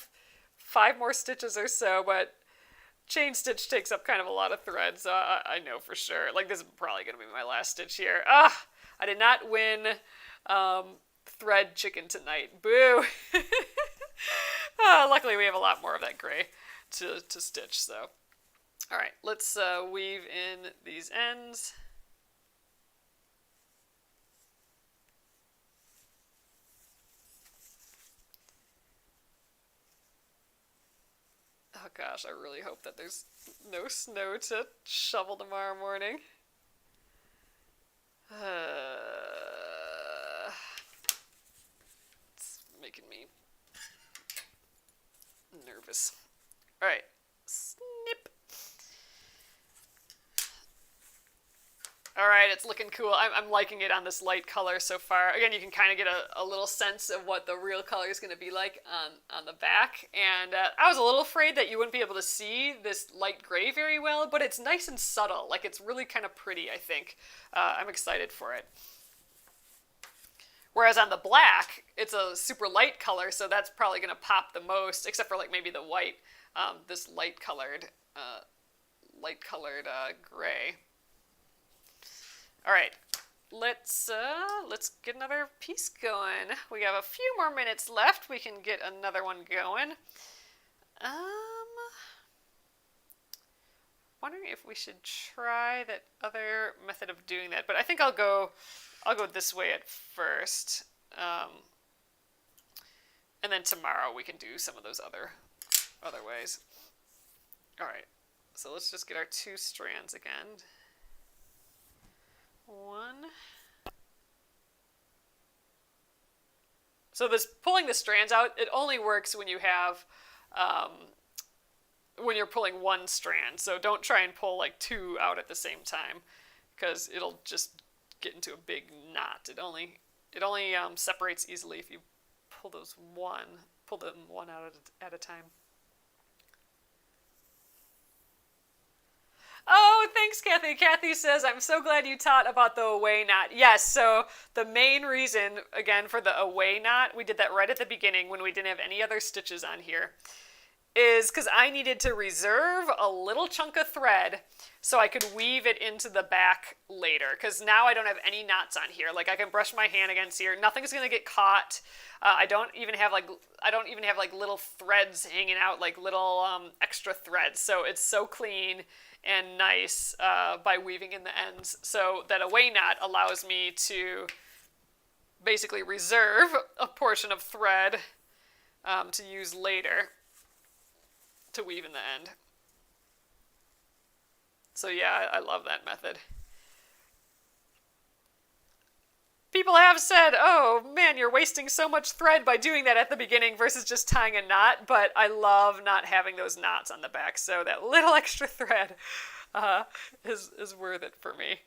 5 more stitches or so, but chain stitch takes up kind of a lot of thread, so I know for sure. Like, this is probably going to be my last stitch here. Ah, I did not win thread chicken tonight. Boo! Luckily, we have a lot more of that gray to stitch, so. All right, let's weave in these ends. Oh gosh, I really hope that there's no snow to shovel tomorrow morning. It's making me nervous. All right, snip. All right, it's looking cool. I'm liking it on this light color so far. Again, you can kind of get a little sense of what the real color is going to be like on the back. And I was a little afraid that you wouldn't be able to see this light gray very well, but it's nice and subtle. Like, it's really kind of pretty, I think. I'm excited for it. Whereas on the black, it's a super light color, so that's probably going to pop the most, except for like maybe the white, this light colored gray. All right, let's get another piece going. We have a few more minutes left. We can get another one going. Wondering if we should try that other method of doing that, but I think I'll go this way at first, and then tomorrow we can do some of those other ways. All right, so let's just get our 2 strands again. 1. So this pulling the strands out, it only works when you have when you're pulling 1 strand. So don't try and pull like 2 out at the same time, because it'll just get into a big knot. It only separates easily if you pull them one out at a time. Oh, thanks, Kathy. Kathy says, I'm so glad you taught about the away knot. Yes, so the main reason, again, for the away knot, we did that right at the beginning when we didn't have any other stitches on here, is because I needed to reserve a little chunk of thread so I could weave it into the back later, because now I don't have any knots on here. Like, I can brush my hand against here. Nothing's going to get caught. I don't even have like little threads hanging out, like little extra threads. So it's so clean and nice by weaving in the ends. So that away knot allows me to basically reserve a portion of thread to use later to weave in the end. So yeah, I love that method. People have said, oh man, you're wasting so much thread by doing that at the beginning versus just tying a knot, but I love not having those knots on the back, so that little extra thread is worth it for me.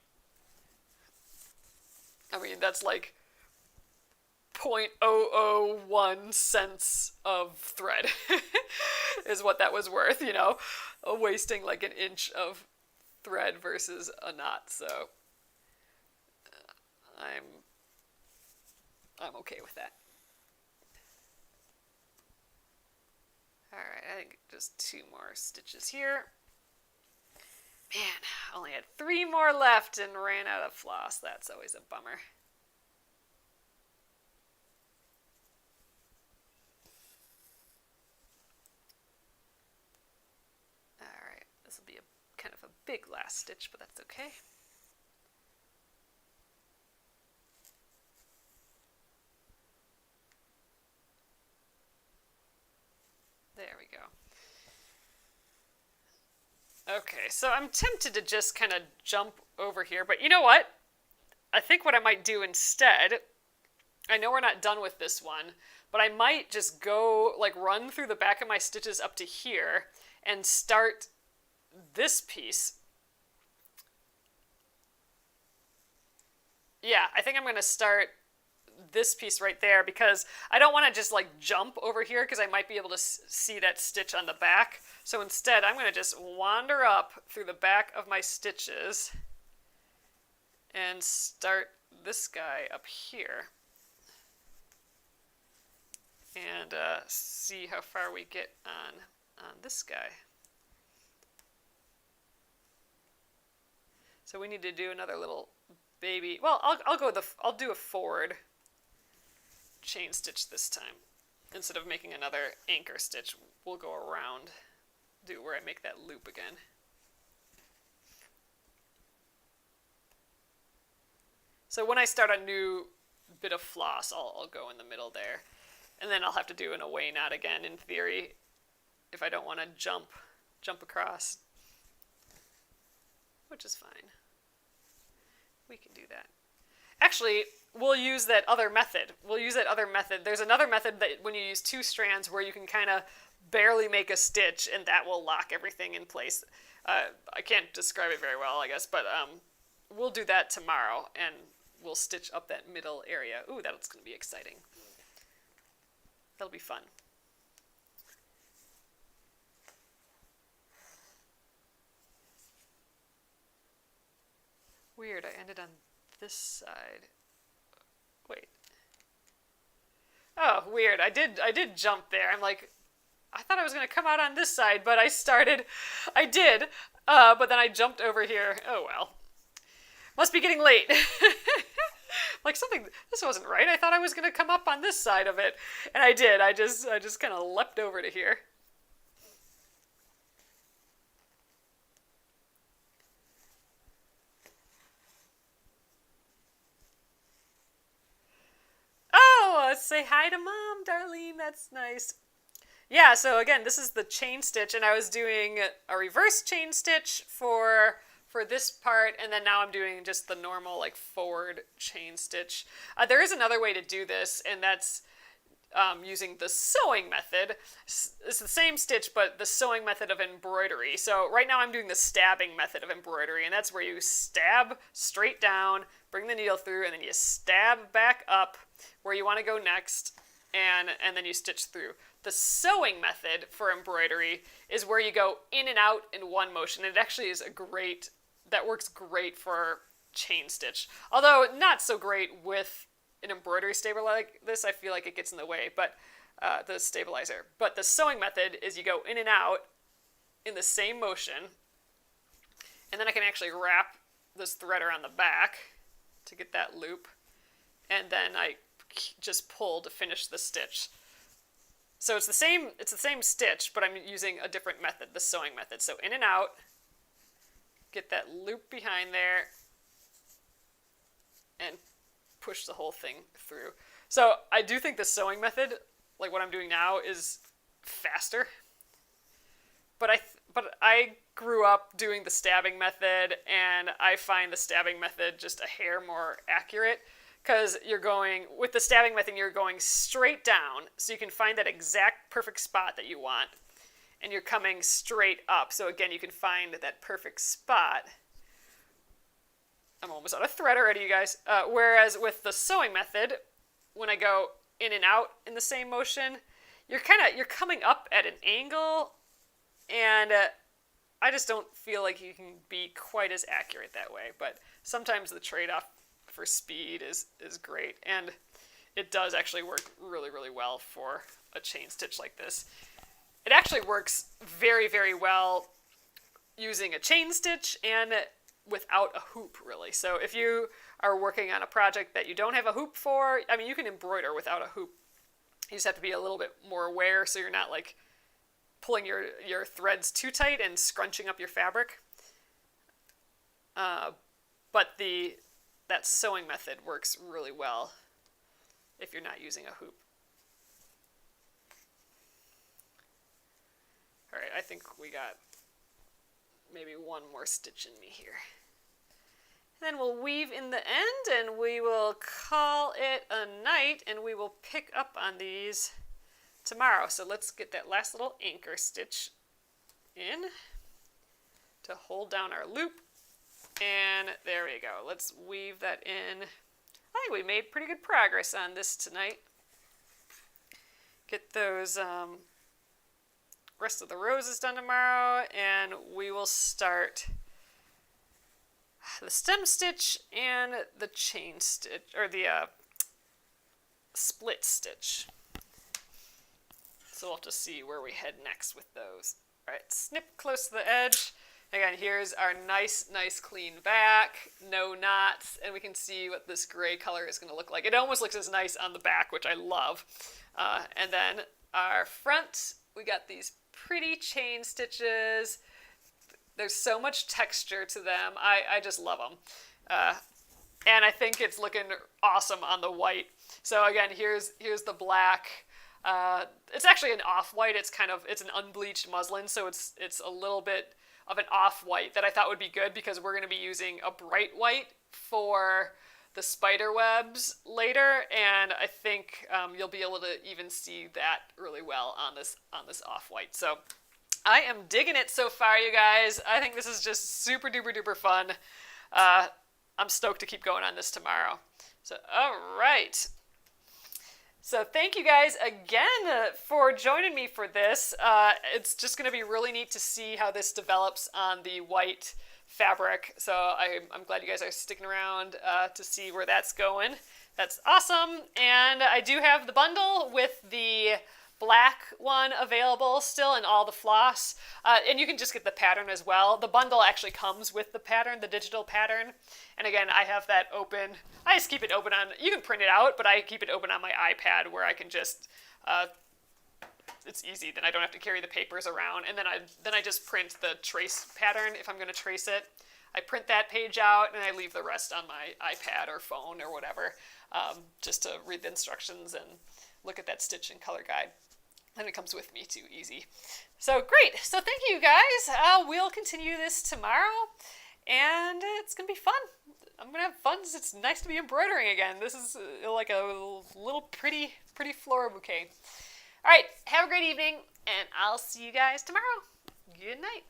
I mean, that's like 0.001 cents of thread is what that was worth, you know, wasting like an inch of thread versus a knot. So I'm okay with that. All right, I think just 2 more stitches here. Man, only had 3 more left and ran out of floss. That's always a bummer. All right, this will be a kind of a big last stitch, but that's okay. There we go. Okay, so I'm tempted to just kind of jump over here, but you know what? I think what I might do instead, I know we're not done with this one, but I might just go, like, run through the back of my stitches up to here and start this piece. Yeah, I think I'm going to start this piece right there because I don't want to just like jump over here because I might be able to see that stitch on the back. So instead I'm going to just wander up through the back of my stitches and start this guy up here and see how far we get on this guy. So we need to do another little baby. Well, I'll do a forward chain stitch this time. Instead of making another anchor stitch, we'll go around, do where I make that loop again. So when I start a new bit of floss, I'll go in the middle there. And then I'll have to do an away knot again, in theory, if I don't want to jump across, which is fine. We can do that. Actually, we'll use that other method. There's another method that when you use two strands where you can kind of barely make a stitch and that will lock everything in place. I can't describe it very well, I guess, but we'll do that tomorrow and we'll stitch up that middle area. Ooh, that's going to be exciting. That'll be fun. Weird, I ended on this side. Wait. Oh, weird. I did jump there. I'm like, I thought I was going to come out on this side, but I did, but then I jumped over here. Oh, well. Must be getting late. Like this wasn't right. I thought I was going to come up on this side of it, and I did. I just kind of leapt over to here. Oh, say hi to Mom, Darlene. That's nice. Yeah, so again, this is the chain stitch, and I was doing a reverse chain stitch for this part, and then now I'm doing just the normal like forward chain stitch. There is another way to do this, and that's using the sewing method. It's the same stitch, but the sewing method of embroidery. So right now I'm doing the stabbing method of embroidery, and that's where you stab straight down, bring the needle through, and then you stab back up where you want to go next, and then you stitch through. The sewing method for embroidery is where you go in and out in one motion. It actually is that works great for chain stitch. Although not so great with an embroidery stabilizer like this. I feel like it gets in the way, but the stabilizer. But the sewing method is you go in and out in the same motion, and then I can actually wrap this thread around the back to get that loop, and then I just pull to finish the stitch. So it's the same stitch, but I'm using a different method, the sewing method. So in and out, get that loop behind there, and push the whole thing through. So I do think the sewing method, like what I'm doing now, is faster. But I grew up doing the stabbing method, and I find the stabbing method just a hair more accurate. Because with the stabbing method, you're going straight down, so you can find that exact perfect spot that you want, and you're coming straight up. So again, you can find that perfect spot. I'm almost out of thread already, you guys. Whereas with the sewing method, when I go in and out in the same motion, you're coming up at an angle, and I just don't feel like you can be quite as accurate that way. But sometimes the trade-off for speed is great, and it does actually work really, really well for a chain stitch like this. It actually works very, very well using a chain stitch and without a hoop, really. So if you are working on a project that you don't have a hoop for, I mean, you can embroider without a hoop. You just have to be a little bit more aware so you're not like pulling your threads too tight and scrunching up your fabric. But that sewing method works really well if you're not using a hoop. All right, I think we got maybe one more stitch in me here. And then we'll weave in the end, and we will call it a night, and we will pick up on these tomorrow. So let's get that last little anchor stitch in to hold down our loop. And there we go. Let's weave that in. I think we made pretty good progress on this tonight. Get those rest of the roses done tomorrow, and we will start the stem stitch and the chain stitch, or the split stitch. So we'll have to see where we head next with those. All right, snip close to the edge. Again, here's our nice clean back, no knots, and we can see what this gray color is going to look like. It almost looks as nice on the back, which I love. And then our front, we got these pretty chain stitches. There's so much texture to them. I just love them. And I think it's looking awesome on the white. So again, here's the black. It's actually an off-white. It's an unbleached muslin, so it's a little bit of an off-white that I thought would be good because we're going to be using a bright white for the spider webs later, and I think you'll be able to even see that really well on this off-white. So I am digging it so far, you guys. I think this is just super duper duper fun. I'm stoked to keep going on this tomorrow. So all right. So thank you guys again for joining me for this. It's just going to be really neat to see how this develops on the white fabric. So I'm glad you guys are sticking around to see where that's going. That's awesome. And I do have the bundle with the black one available still and all the floss. And you can just get the pattern as well. The bundle actually comes with the pattern, the digital pattern. And again, I have that open. I just keep it open on, you can print it out, but I keep it open on my iPad where I can just, it's easy. Then I don't have to carry the papers around. And then I just print the trace pattern if I'm going to trace it. I print that page out and I leave the rest on my iPad or phone or whatever, just to read the instructions and look at that stitch and color guide. And it comes with me too, easy. So great. So thank you guys. We'll continue this tomorrow and it's going to be fun. I'm going to have fun. It's nice to be embroidering again. This is like a little pretty floral bouquet. All right. Have a great evening and I'll see you guys tomorrow. Good night.